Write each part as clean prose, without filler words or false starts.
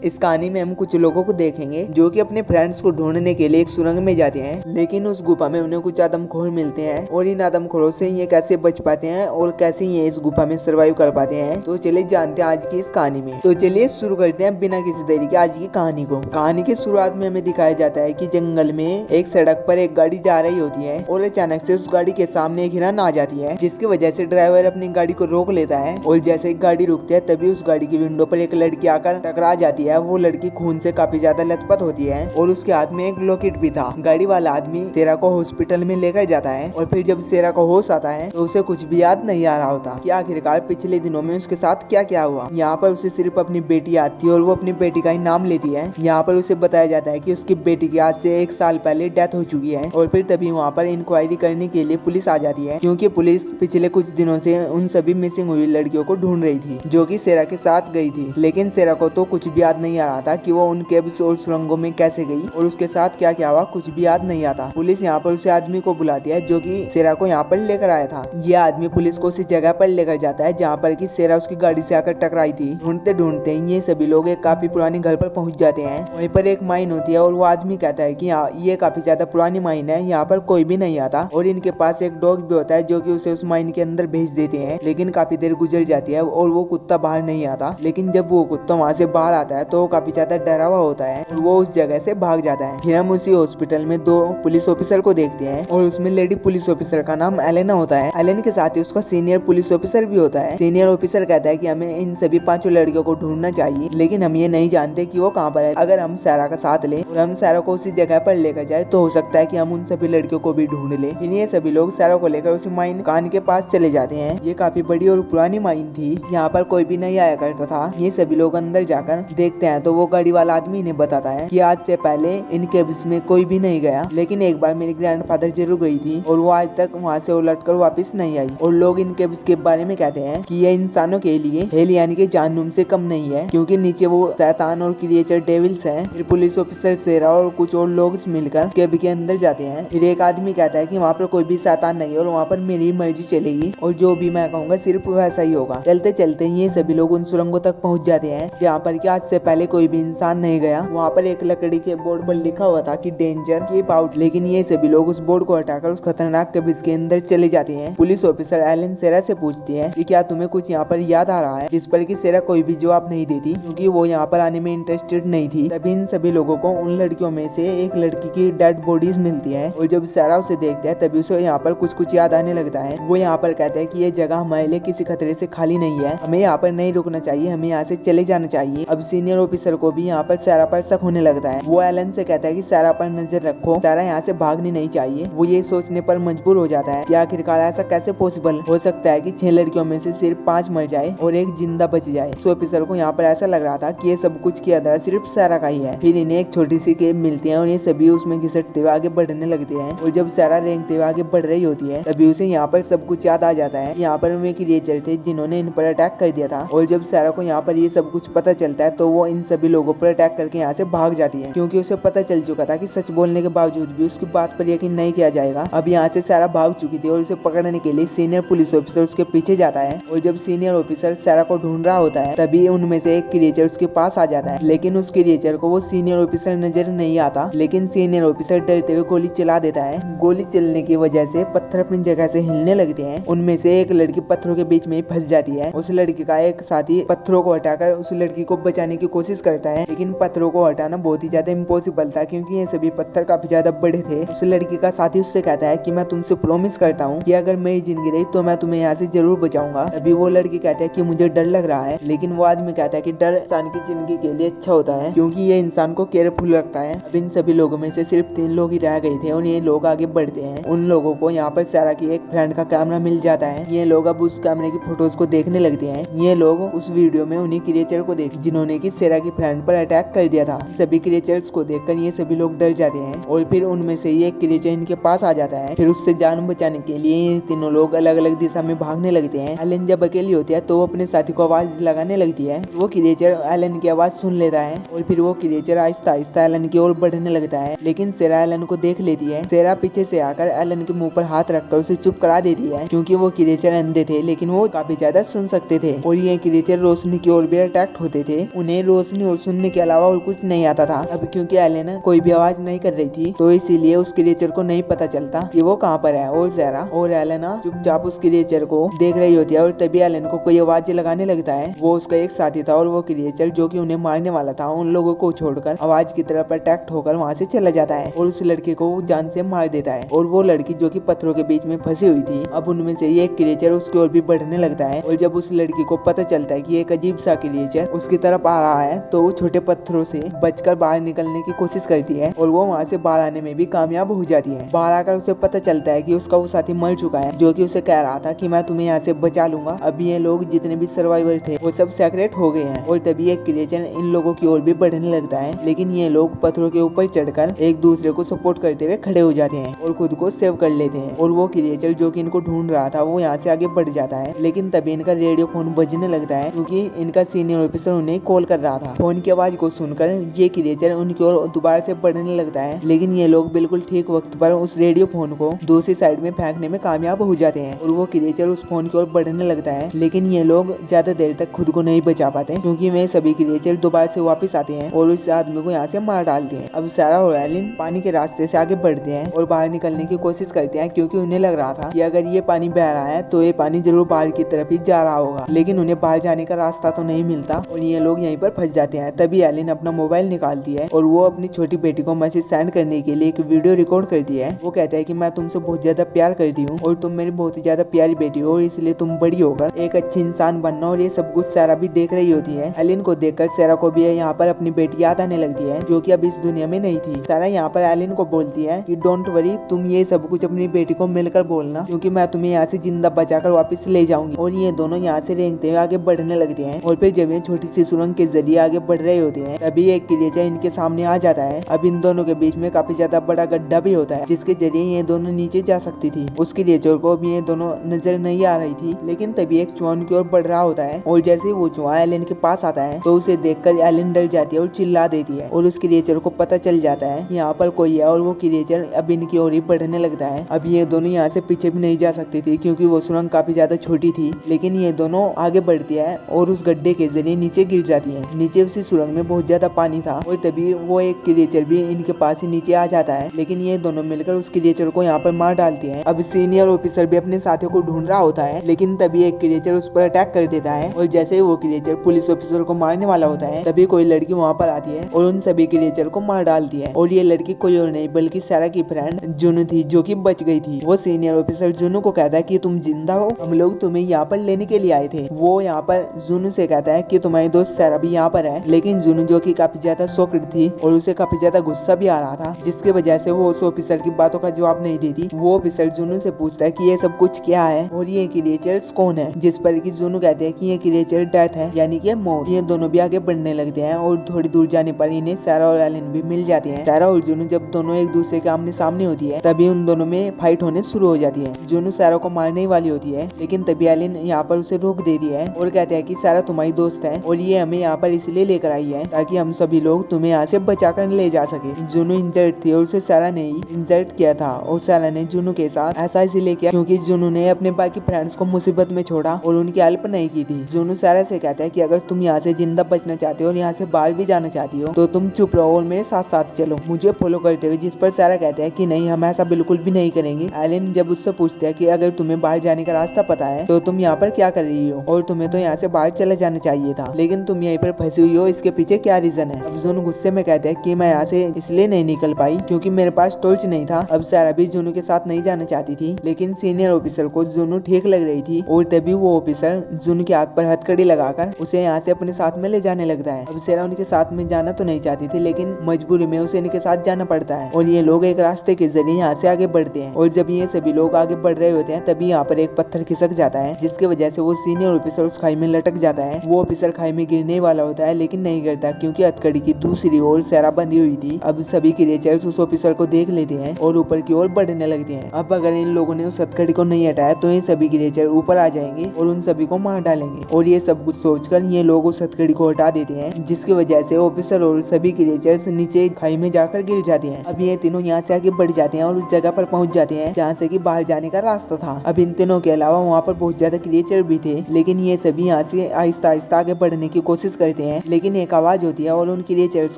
इस कहानी में हम कुछ लोगों को देखेंगे जो कि अपने फ्रेंड्स को ढूंढने के लिए एक सुरंग में जाते हैं, लेकिन उस गुफा में उन्हें कुछ आदमखोर मिलते हैं और इन आदमखोरों से ये कैसे बच पाते हैं और कैसे ये इस गुफा में सरवाइव कर पाते हैं। तो चलिए जानते हैं आज की इस कहानी में। तो चलिए शुरू करते हैं बिना किसी देरी के आज की कहानी को। कहानी की शुरुआत में हमें दिखाया जाता है कि जंगल में एक सड़क पर एक गाड़ी जा रही होती है और अचानक से उस गाड़ी के सामने एक हिरन आ जाती है, जिसकी वजह से ड्राइवर अपनी गाड़ी को रोक लेता है और जैसे ही गाड़ी रुकती है तभी उस गाड़ी की विंडो पर एक लड़की आकर टकरा जाती है। वो लड़की खून से काफी ज्यादा लथपथ होती है और उसके हाथ में एक लॉकेट भी था। गाड़ी वाला आदमी सेरा को हॉस्पिटल में लेकर जाता है और फिर जब सेरा को होश आता है तो उसे कुछ भी याद नहीं आ रहा होता कि आखिरकार पिछले दिनों में उसके साथ क्या क्या हुआ। यहाँ पर उसे सिर्फ अपनी बेटी याद थी और वो अपनी बेटी का ही नाम लेती है। यहाँ पर उसे बताया जाता है कि उसकी बेटी की आज से 1 साल पहले डेथ हो चुकी है और फिर तभी वहाँ पर इंक्वायरी करने के लिए पुलिस आ जाती है, क्योंकि पुलिस पिछले कुछ दिनों से उन सभी मिसिंग हुई लड़कियों को ढूंढ रही थी जो कि सेरा के साथ गई थी। लेकिन सेरा को तो कुछ भी याद नहीं आ रहा था कि वो उन केब्स और सुरंगों में कैसे गई और उसके साथ क्या क्या हुआ, कुछ भी याद नहीं आता। पुलिस यहाँ पर उसे आदमी को बुलाती है जो कि सेरा को यहाँ पर लेकर आया था। यह आदमी पुलिस को उसी जगह पर लेकर जाता है जहाँ पर कि सेरा उसकी गाड़ी से आकर टकराई थी। ढूंढते ढूंढते ये सभी लोग एक काफी पुरानी घर पर पहुंच जाते हैं। वहीं पर एक माइन होती है और वो आदमी कहता है कि ये काफी ज्यादा पुरानी माइन है, यहाँ पर कोई भी नहीं आता और इनके पास एक डॉग भी होता है जो कि उसे उस माइन के अंदर भेज देते हैं। लेकिन काफी देर गुजर जाती है और वो कुत्ता बाहर नहीं आता। लेकिन जब वो कुत्ता वहाँ से बाहर आता है तो वो काफी ज्यादा डरा हुआ होता है और वो उस जगह से भाग जाता है। फिर हम उसी हॉस्पिटल में 2 पुलिस ऑफिसर को देखते हैं और उसमें लेडी पुलिस ऑफिसर का नाम एलेना होता है। एलेन के साथ ही उसका सीनियर पुलिस ऑफिसर भी होता है। सीनियर ऑफिसर कहता है कि हमें इन सभी 5 लड़कियों को ढूंढना चाहिए, लेकिन हम ये नहीं जानते कि वो कहाँ पर है। अगर हम सारा का साथ लें और हम सारा को उसी जगह पर लेकर जाए तो हो सकता है कि हम उन सभी लड़कियों को भी ढूंढ लें। फिर ये सभी लोग सारा को लेकर उसी माइन कान के पास चले जाते हैं। ये काफी बड़ी और पुरानी माइन थी, यहाँ पर कोई भी नहीं आया करता था। ये सभी लोग अंदर जाकर देखते हैं तो वो गाड़ी वाला आदमी इन्हें बताता है कि आज से पहले इन केब्स में कोई भी नहीं गया, लेकिन एक बार मेरी ग्रैंडफादर जरूर गई थी और वो आज तक वहाँ से उलट कर वापस नहीं आई। और लोग इन केब्स के बारे में कहते हैं कि ये इंसानों के लिए हेल यानी कि जहन्नुम से कम नहीं है, क्योंकि नीचे वो शैतान और क्रिएचर डेविल्स हैं। फिर पुलिस ऑफिसर सेरा और कुछ और लोग मिलकर केब के अंदर जाते हैं। फिर एक आदमी कहता है कि वहाँ पर कोई भी शैतान नहीं है और वहाँ पर मेरी मर्जी चलेगी और जो भी मैं कहूँगा सिर्फ वैसा ही होगा। चलते चलते ये सभी लोग उन सुरंगों तक पहुँच जाते हैं जहाँ पर कि आज से पहले कोई भी इंसान नहीं गया। वहाँ पर एक लकड़ी के बोर्ड पर लिखा हुआ था कि डेंजर कीप आउट, लेकिन ये सभी लोग उस बोर्ड को हटाकर उस खतरनाक केबिस के अंदर चले जाते हैं। पुलिस ऑफिसर एलन सेरा से पूछती है कि क्या तुम्हें कुछ यहाँ पर याद आ रहा है, जिस पर कि सेरा कोई भी जवाब नहीं देती क्योंकि वो यहाँ पर आने में इंटरेस्टेड नहीं थी। तभी इन सभी लोगों को उन लड़कियों में से एक लड़की की डेड बॉडीज मिलती है और जब सेरा उसे देखता है तभी उसे यहाँ पर कुछ याद आने लगता है। वो यहाँ पर कहता है कि ये जगह हमारे लिए किसी खतरे से खाली नहीं है, हमें यहाँ पर नहीं रुकना चाहिए, हमें यहाँ से चले जाना चाहिए। अब सीनियर ऑफिसर को भी यहाँ पर सेरा पर शक होने लगता है। वो एलन से कहता है कि सेरा पर नजर रखो, सेरा यहाँ से भागनी नहीं चाहिए। वो ये सोचने पर मजबूर हो जाता है कि आखिरकार ऐसा कैसे पॉसिबल हो सकता है कि 6 लड़कियों में से सिर्फ 5 मर जाए और एक जिंदा बच जाए। उस ऑफिसर को यहाँ पर ऐसा लग रहा था कि ये सब कुछ किया था सिर्फ सेरा का ही है। फिर इन्हें एक छोटी सी केब मिलती है और ये सभी उसमें घिसटते हुए आगे बढ़ने लगते हैं और जब सेरा रेंगते हुए आगे बढ़ रही होती है तभी उसे यहाँ पर सब कुछ याद आ जाता है। यहाँ पर वे क्रिएचर थे जिन्होंने इन पर अटैक कर दिया था और जब सेरा को यहाँ पर ये सब कुछ पता चलता है तो वो इन सभी लोगों पर अटैक करके यहाँ से भाग जाती है, क्योंकि उसे पता चल चुका था कि सच बोलने के बावजूद भी उसकी बात पर यकीन नहीं किया जाएगा। अब यहाँ से सेरा भाग चुकी थी और उसे पकड़ने के लिए सीनियर पुलिस ऑफिसर उसके पीछे जाता है और जब सीनियर ऑफिसर सेरा को ढूंढ रहा होता है तभी उनमें से एक क्रिएचर उसके पास आ जाता है, लेकिन उस क्रिएचर को वो सीनियर ऑफिसर नजर नहीं आता। लेकिन सीनियर ऑफिसर डरते हुए गोली चला देता है। गोली चलने की वजह से पत्थर अपनी जगह से हिलने लगते हैं। उनमें से एक लड़की पत्थरों के बीच में फंस जाती है। उस लड़की का एक साथी पत्थरों को हटाकर उस लड़की को बचाने की कोशिश करता है, लेकिन पत्थरों को हटाना बहुत ही ज्यादा इम्पॉसिबल था क्योंकि ये सभी पत्थर काफी ज्यादा बड़े थे। उस लड़की का साथी उससे कहता है कि मैं तुमसे प्रॉमिस करता हूँ कि अगर मेरी जिंदगी रही तो मैं तुम्हें यहाँ से जरूर बचाऊंगा। अभी वो लड़की कहता है कि मुझे डर लग रहा है, लेकिन वो आदमी कहता है कि डर इंसान की जिंदगी के लिए अच्छा होता है क्योंकि ये इंसान को केयरफुल रखता है। अब इन सभी लोगों में से सिर्फ 3 लोग ही रह गए थे और ये लोग आगे बढ़ते हैं। उन लोगों को यहाँ पर सेरा की एक फ्रेंड का कैमरा मिल जाता है। ये लोग अब उस कैमरे की फोटोज को देखने लगते हैं। ये लोग उस वीडियो में उन्हीं क्रिएचर को देख जिन्होंने की सेरा की फ्रेंड पर अटैक कर दिया था। सभी क्रिएचर्स को देखकर ये सभी लोग डर जाते हैं और फिर उनमें से एक क्रिएचर इनके पास आ जाता है। फिर उससे जान बचाने के लिए ये तीनों लोग अलग अलग दिशा में भागने लगते हैं। एलन जब अकेली होती है तो वो अपने साथी को आवाज लगाने लगती है। वो क्रिएचर एलन की आवाज सुन लेता है और फिर वो क्रिएचर आहिस्ता आहिस्ता एलन की ओर बढ़ने लगता है, लेकिन सेरा एलन को देख लेती है। सेरा पीछे से आकर एलन के मुंह पर हाथ रखकर उसे चुप करा देती है, क्योंकि वो क्रिएचर अंधे थे लेकिन वो काफी ज्यादा सुन सकते थे और ये क्रिएचर रोशनी की ओर भी अट्रैक्ट होते थे। उन्हें रोशनी और सुनने के अलावा और कुछ नहीं आता था। अब क्योंकि एलेना कोई भी आवाज नहीं कर रही थी तो इसीलिए उस क्रिएचर को नहीं पता चलता कि वो कहाँ पर है। और ज़रा और एलेना चुपचाप उस क्रिएचर को देख रही होती है और तभी एलेना को कोई आवाज लगाने लगता है। वो उसका एक साथी था और वो क्रिएचर जो कि उन्हें मारने वाला था उन लोगों को छोड़कर आवाज की तरफ अट्रैक्ट होकर वहाँ से चला जाता है और उस लड़के को जान से मार देता है। और वो लड़की जो कि पत्थरों के बीच में फंसी हुई थी, अब उनमें से एक क्रिएचर उसकी ओर भी बढ़ने लगता है। और जब उस लड़की को पता चलता है कि एक अजीब सा क्रिएचर उसकी तरफ आ रहा है तो वो छोटे पत्थरों से बचकर बाहर निकलने की कोशिश करती है और वो वहाँ से बाहर आने में भी कामयाब हो जाती है। बाहर आकर उसे पता चलता है कि उसका वो साथी मर चुका है जो कि उसे कह रहा था कि मैं तुम्हें यहाँ से बचा लूंगा। अभी ये लोग जितने भी सर्वाइवर थे वो सब सेक्रेट हो गए हैं। और तभी एक क्रिएचर इन लोगों की ओर भी बढ़ने लगता है, लेकिन ये लोग पत्थरों के ऊपर चढ़कर एक दूसरे को सपोर्ट करते हुए खड़े हो जाते हैं और खुद को सेव कर लेते हैं। और वो क्रिएचर जो कि इनको ढूंढ रहा था वो यहाँ से आगे बढ़ जाता है, लेकिन तभी इनका रेडियो फोन बजने लगता है क्योंकि इनका सीनियर ऑफिसर उन्हें कॉल कर रहा था। फोन की आवाज को सुनकर ये क्रिएचर उनकी ओर दोबारा से बढ़ने लगता है, लेकिन ये लोग बिल्कुल ठीक वक्त पर उस रेडियो फोन को दूसरी साइड में फेंकने में कामयाब हो जाते हैं और वो क्रिएचर उस फोन की ओर बढ़ने लगता है। लेकिन ये लोग ज्यादा देर तक खुद को नहीं बचा पाते क्योंकि वे सभी क्रिएचर दोबारा से वापस आते हैं और उस आदमी को यहाँ से मार डालते हैं। अब सारा और एलिन पानी के रास्ते से आगे बढ़ते हैं और बाहर निकलने की कोशिश करते हैं क्योंकि उन्हें लग रहा था कि अगर ये पानी बह रहा है तो ये पानी जरूर बाहर की तरफ ही जा रहा होगा, लेकिन उन्हें बाहर जाने का रास्ता तो नहीं मिलता और ये लोग यहीं पर फंस जाते हैं। तभी एलिन अपना मोबाइल निकालती है और वो अपनी छोटी बेटी को मैसेज सेंड करने के लिए एक वीडियो रिकॉर्ड करती है। वो कहता है कि मैं तुमसे बहुत ज्यादा प्यार करती हूँ और तुम मेरी बहुत ही ज्यादा प्यारी बेटी हो, इसलिए तुम बड़ी होकर एक अच्छी इंसान बनना। और ये सब कुछ सारा भी देख रही होती है। एलिन को देखकर सारा को भी यहाँ पर अपनी बेटी याद आने लगती है जो कि अब इस दुनिया में नहीं थी। सारा यहाँ पर एलिन को बोलती है कि डोंट वरी, तुम ये सब कुछ अपनी बेटी को मिलकर बोलना क्योंकि मैं तुम्हें यहाँ से जिंदा बचाकर वापस ले जाऊंगी। और ये दोनों यहाँ से रेंगते हुए आगे बढ़ने लगते हैं और फिर जब ये छोटी सी सुरंग के जरिए आगे बढ़ रहे होते हैं तभी एक क्रिएचर इनके सामने आ जाता है। अब इन दोनों के बीच में काफी ज्यादा बड़ा गड्ढा भी होता है जिसके जरिए ये दोनों नीचे जा सकती थी। उस क्रिएचर को भी ये दोनों नजर नहीं आ रही थी, लेकिन तभी एक चुहा की ओर बढ़ रहा होता है और जैसे वो चुहा एलिन के पास आता है तो उसे देखकर एलिन डर जाती है और चिल्ला देती है और उस क्रिएचर को पता चल जाता है यहाँ पर कोई है और वो क्रिएचर अब इनकी ओर ही बढ़ने लगता है। अब ये दोनों यहाँ से पीछे भी नहीं जा सकती थी क्योंकि वो सुरंग काफी ज्यादा छोटी थी, लेकिन ये दोनों आगे बढ़ती है और उस गड्ढे के जरिए नीचे गिर जाती है। नीचे उसी सुरंग में बहुत ज्यादा पानी था और तभी वो एक क्रिएचर भी इनके पास ही नीचे आ जाता है, लेकिन ये दोनों मिलकर उस क्रिएचर को यहाँ पर मार डालती है। अब सीनियर ऑफिसर भी अपने साथियों को ढूंढ रहा होता है, लेकिन तभी एक क्रिएचर उस पर अटैक कर देता है और जैसे ही वो क्रिएचर पुलिस ऑफिसर को मारने वाला होता है तभी कोई लड़की वहाँ पर आती है और उन सभी क्रिएचर को मार डालती है। और ये लड़की कोई और नहीं बल्कि सारा की फ्रेंड जुनू थी जो कि बच गई थी। वो सीनियर ऑफिसर जुनू को कहता है कि तुम जिंदा हो, हम लोग तुम्हें यहाँ पर लेने के लिए आए थे। वो यहाँ पर जुनू से कहता है कि तुम्हारी दोस्त सारा भी यहाँ पर है, लेकिन जुनू जो कि काफी ज्यादा शॉक्ड थी और उसे काफी ज्यादा गुस्सा भी आ रहा था, जिसके वजह से वो उस ऑफिसर की बातों का जवाब नहीं देती। वो ऑफिसर जुनू से पूछता है कि ये सब कुछ क्या है और ये क्रिएचर्स कौन है, जिस पर कि जुनू कहते हैं कि ये क्रिएचर डेथ है यानी कि मौत। ये दोनों भी आगे बढ़ने लगते हैं और थोड़ी दूर जाने पर इन्हें सारा और एलिन भी मिल जाती है। सारा और जुनू जब दोनों एक दूसरे के आमने सामने होती है तभी उन दोनों में फाइट होने शुरू हो जाती है। जुनू सारा को मारने ही वाली होती है, लेकिन तभी एलिन यहाँ पर उसे रोक देती है और कहते हैं कि सारा तुम्हारी दोस्त है और ये हमें यहाँ पर इसलिए लेकर आई है ताकि हम सभी लोग तुम्हें यहाँ से बचा कर ले जा सके। जुनू इंजर्ड थी और उसे सारा ने ही इंजर्ड किया था और सारा ने जुनू के साथ ऐसा इसलिए किया क्योंकि जुनू ने अपने बाकी फ्रेंड्स को मुसीबत में छोड़ा और उनकी हेल्प नहीं की थी। जुनू सारा से कहता है कि अगर तुम यहाँ से जिंदा बचना चाहते हो और यहाँ से बाहर भी जाना चाहती हो तो तुम चुप रहो और मेरे साथ साथ चलो, मुझे फॉलो करते हुए। जिस पर सारा कहता है कि नहीं, हम ऐसा बिल्कुल भी नहीं करेंगे। एलिन जब उससे पूछते हैं कि अगर तुम्हें बाहर जाने का रास्ता पता है तो तुम यहाँ पर क्या कर रही हो और तुम्हें तो यहाँ से बाहर चले जाना चाहिए था, लेकिन तुम यहीं पर फंसी हुई हो, इसके पीछे क्या रीजन है। अब जुनू गुस्से में कहते हैं कि मैं यहाँ से इसलिए नहीं निकल पाई क्योंकि मेरे पास टॉर्च नहीं था। अब सारा भी जुनू के साथ नहीं जाना चाहती थी, लेकिन सीनियर ऑफिसर को जुनू ठीक लग रही थी और तभी वो ऑफिसर जुनू के हाथ पर हथकड़ी लगाकर उसे यहाँ से अपने साथ में ले जाने लगता है। अब सारा उनके साथ में जाना तो नहीं चाहती थी, लेकिन मजबूरी में उसे इनके साथ जाना पड़ता है और ये लोग एक रास्ते के जरिए यहाँ से आगे बढ़ते हैं। और जब ये सभी लोग आगे बढ़ रहे होते हैं तभी यहाँ पर एक पत्थर खिसक जाता है, जिसकी वजह से वो सीनियर ऑफिसर उस खाई में लटक जाता है। वो ऑफिसर खाई में गिरने वाला होता है, लेकिन नहीं गिरता क्योंकि हथकड़ी की दूसरी ओर सारा बंधी हुई थी। अब सभी क्रिएचर्स उस ऑफिसर को देख लेते हैं और ऊपर की ओर बढ़ने लगते हैं। अब अगर इन लोगों ने उस हथकड़ी को नहीं हटाया तो ये सभी क्रिएचर ऊपर आ जाएंगे और उन सभी को मार डालेंगे। और ये सब कुछ सोचकर ये लोग उस हथकड़ी को हटा देते हैं, जिसकी वजह से ऑफिसर और सभी क्रिएचर्स नीचे खाई में जाकर गिर जाते हैं। अब ये तीनों यहाँ से आगे बढ़ जाते हैं और उस जगह पर पहुंच जाते हैं जहाँ से कि बाहर जाने का रास्ता था। अब इन तीनों के अलावा वहाँ पर बहुत ज्यादा क्रिएचर भी थे, लेकिन ये सभी यहाँ से आहिस्ता आहिस्ता आगे बढ़ने की कोशिश करते करते हैं, लेकिन एक आवाज होती है और उन क्रिएचर्स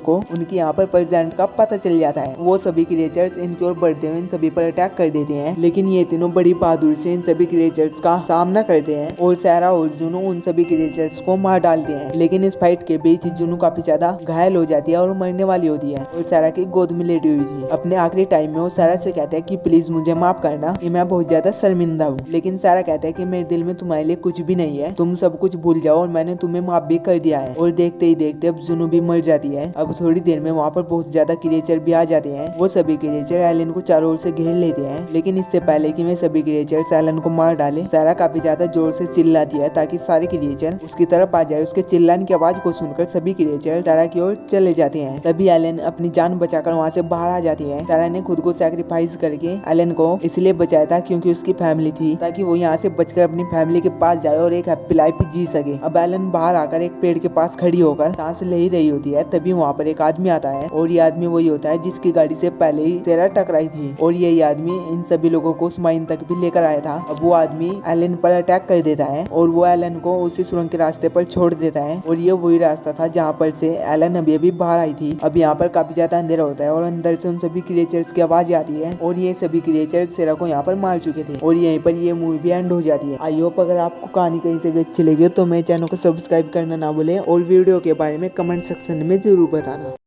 को उनकी यहाँ पर प्रेजेंट का पता चल जाता है। वो सभी क्रिएचर्स इनकी ओर बढ़ते हुए इन सभी पर अटैक कर देते हैं, लेकिन ये तीनों बड़ी बहादुरी से इन सभी क्रिएचर्स का सामना करते हैं और सारा और जुनू उन सभी क्रिएचर्स को मार डालते हैं। लेकिन इस फाइट के बीच जुनू काफी ज्यादा घायल हो जाती है और मरने वाली होती है और सारा की गोद में लेटी हुई थी। अपने आखिरी टाइम में वो सारा से कहता है कि प्लीज मुझे माफ करना कि मैं बहुत ज्यादा शर्मिंदा हूँ, लेकिन सारा कहता है कि मेरे दिल में तुम्हारे लिए कुछ भी नहीं है, तुम सब कुछ भूल जाओ और मैंने तुम्हें माफ भी कर दिया है। और देखते ही देखते अब जुनू भी मर जाती है। अब थोड़ी देर में वहाँ पर बहुत ज्यादा क्रिएचर भी आ जाते हैं। वो सभी क्रिएचर एलन को चारों ओर से घेर लेते हैं, लेकिन इससे पहले कि वे सभी क्रिएचर एलन को मार डाले, सारा काफी ज्यादा जोर से चिल्लाती है ताकि सारे क्रिएचर उसकी तरफ आ जाए। उसके चिल्लाने की आवाज को सुनकर सभी क्रिएचर सारा की ओर चले जाते हैं। तभी एलन अपनी जान बचाकर वहाँ से बाहर आ जाती है। सारा ने खुद को सैक्रिफाइस करके एलन को इसलिए बचाया था क्योंकि उसकी फैमिली थी, ताकि वो यहाँ से बचकर अपनी फैमिली के पास जाए और एक हैप्पी लाइफ जी सके। अब एलन बाहर आकर एक पेड़ के पास खड़ी होकर सांस ले ही रही होती है। तभी वहाँ पर एक आदमी आता है और ये आदमी वही होता है जिसकी गाड़ी से पहले ही सेरा टकराई थी और यही आदमी इन सभी लोगों को उस माइन तक भी लेकर आया था। अब वो आदमी एलन पर अटैक कर देता है और वो एलन को उसी सुरंग के रास्ते पर छोड़ देता है और ये वही रास्ता था जहाँ पर से एलन अभी बाहर आई थी। अब यहाँ पर काफी ज्यादा अंधेरा होता है और अंदर से उन सभी क्रिएचर्स की आवाज आती है और ये सभी क्रिएचर्स सेरा को यहाँ पर मार चुके थे और यहीं पर ये मूवी भी एंड हो जाती है। आई होप अगर आपको कहानी कहीं से भी अच्छी लगी तो मेरे चैनल को सब्सक्राइब करना ना भूलें और वीडियो के बारे में कमेंट सेक्शन में जरूर बताना।